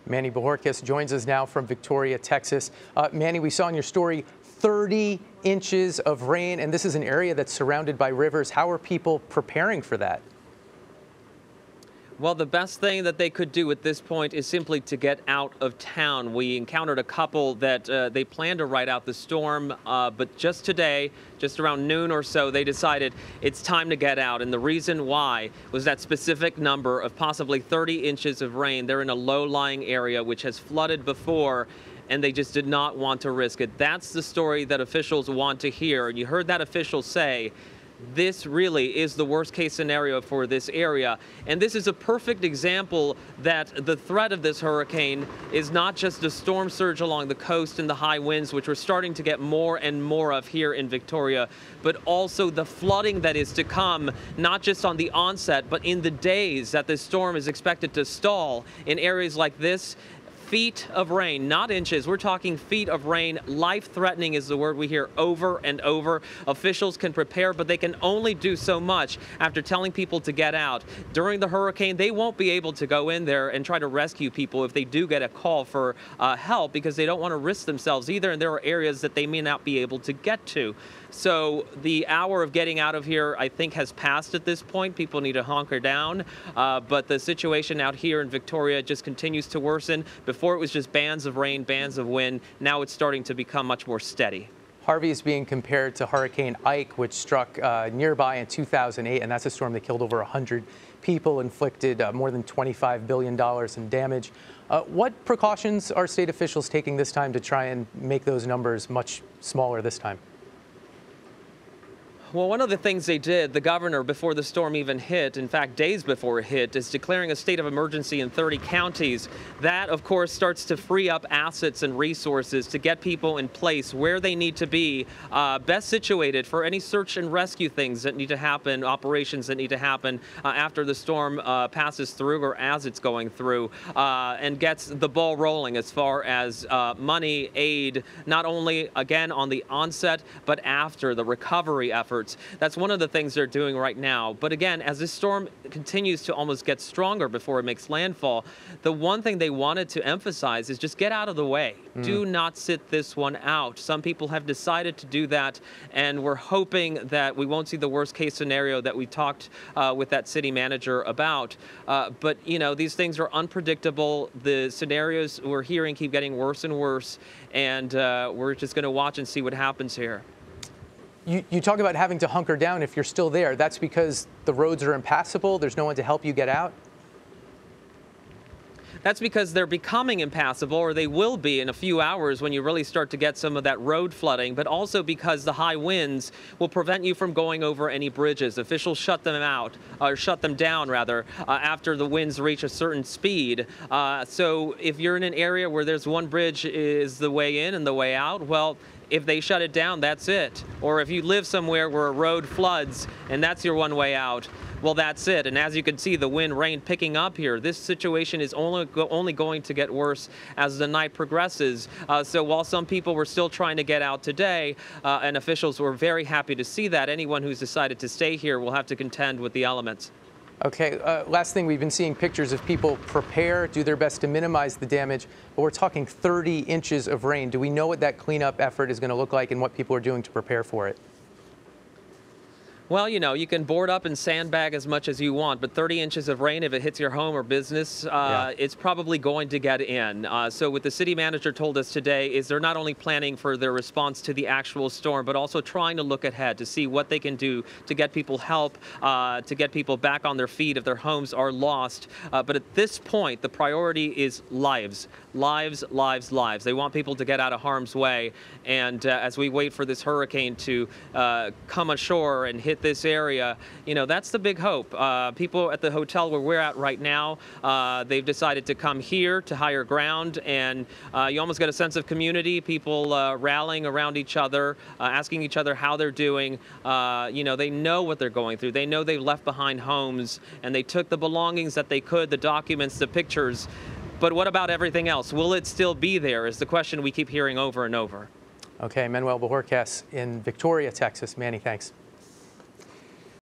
Manny Bojorquez joins us now from Victoria, Texas. Manny, we saw in your story 30 inches of rain, and this is an area that's surrounded by rivers. How are people preparing for that? Well, the best thing that they could do at this point is simply to get out of town. We encountered a couple that they planned to ride out the storm, but just today, just around noon or so, they decided it's time to get out. And the reason why was that specific number of possibly 30 inches of rain. They're in a low-lying area which has flooded before, and they just did not want to risk it. That's the story that officials want to hear. And you heard that official say, this really is the worst case scenario for this area. And this is a perfect example that the threat of this hurricane is not just a storm surge along the coast and the high winds, which we're starting to get more and more of here in Victoria, but also the flooding that is to come, not just on the onset, but in the days that this storm is expected to stall in areas like this. Feet of rain, not inches. We're talking feet of rain. Life-threatening is the word we hear over and over. Officials can prepare, but they can only do so much after telling people to get out. During the hurricane, they won't be able to go in there and try to rescue people if they do get a call for help, because they don't want to risk themselves either, and there are areas that they may not be able to get to. So the hour of getting out of here, I think, has passed at this point. People need to hunker down, but the situation out here in Victoria just continues to worsen. Before it was just bands of rain, bands of wind. Now it's starting to become much more steady. Harvey is being compared to Hurricane Ike, which struck nearby in 2008, and that's a storm that killed over 100 people, inflicted more than $25 billion in damage. What precautions are state officials taking this time to try and make those numbers much smaller this time? Well, one of the things they did, the governor, before the storm even hit, in fact, days before it hit, is declaring a state of emergency in 30 counties. That, of course, starts to free up assets and resources to get people in place where they need to be, best situated for any search and rescue things that need to happen, operations that need to happen after the storm passes through or as it's going through, and gets the ball rolling as far as money, aid, not only, again, on the onset, but after the recovery efforts. That's one of the things they're doing right now. But again, as this storm continues to almost get stronger before it makes landfall, the one thing they wanted to emphasize is just get out of the way. Do not sit this one out. Some people have decided to do that, and we're hoping that we won't see the worst case scenario that we talked with that city manager about. But, you know, these things are unpredictable. The scenarios we're hearing keep getting worse and worse, and we're just going to watch and see what happens here. You talk about having to hunker down if you're still there. That's because the roads are impassable? There's no one to help you get out? That's because they're becoming impassable, or they will be in a few hours when you really start to get some of that road flooding, but also because the high winds will prevent you from going over any bridges. Officials shut them out, or shut them down rather, after the winds reach a certain speed. So if you're in an area where there's one bridge is the way in and the way out, well, if they shut it down, that's it. Or if you live somewhere where a road floods and that's your one way out, well, that's it. And as you can see, the wind, rain picking up here. This situation is only going to get worse as the night progresses. So while some people were still trying to get out today, and officials were very happy to see that, anyone who's decided to stay here will have to contend with the elements. Okay, last thing, we've been seeing pictures of people prepare, do their best to minimize the damage, but we're talking 30 inches of rain. Do we know what that cleanup effort is going to look like and what people are doing to prepare for it? Well, you know, you can board up and sandbag as much as you want, but 30 inches of rain, if it hits your home or business, it's probably going to get in. So what the city manager told us today is they're not only planning for their response to the actual storm, but also trying to look ahead to see what they can do to get people help, to get people back on their feet if their homes are lost. But at this point, the priority is lives. Lives, lives, lives. They want people to get out of harm's way. And as we wait for this hurricane to come ashore and hit this area, you know, that's the big hope. People at the hotel where we're at right now, they've decided to come here to higher ground, and you almost get a sense of community, people rallying around each other, asking each other how they're doing. You know, they know what they're going through. They know they've left behind homes, and they took the belongings that they could, the documents, the pictures. But what about everything else? Will it still be there is the question we keep hearing over and over. Okay, Manuel Bojorquez in Victoria, Texas. Manny, thanks.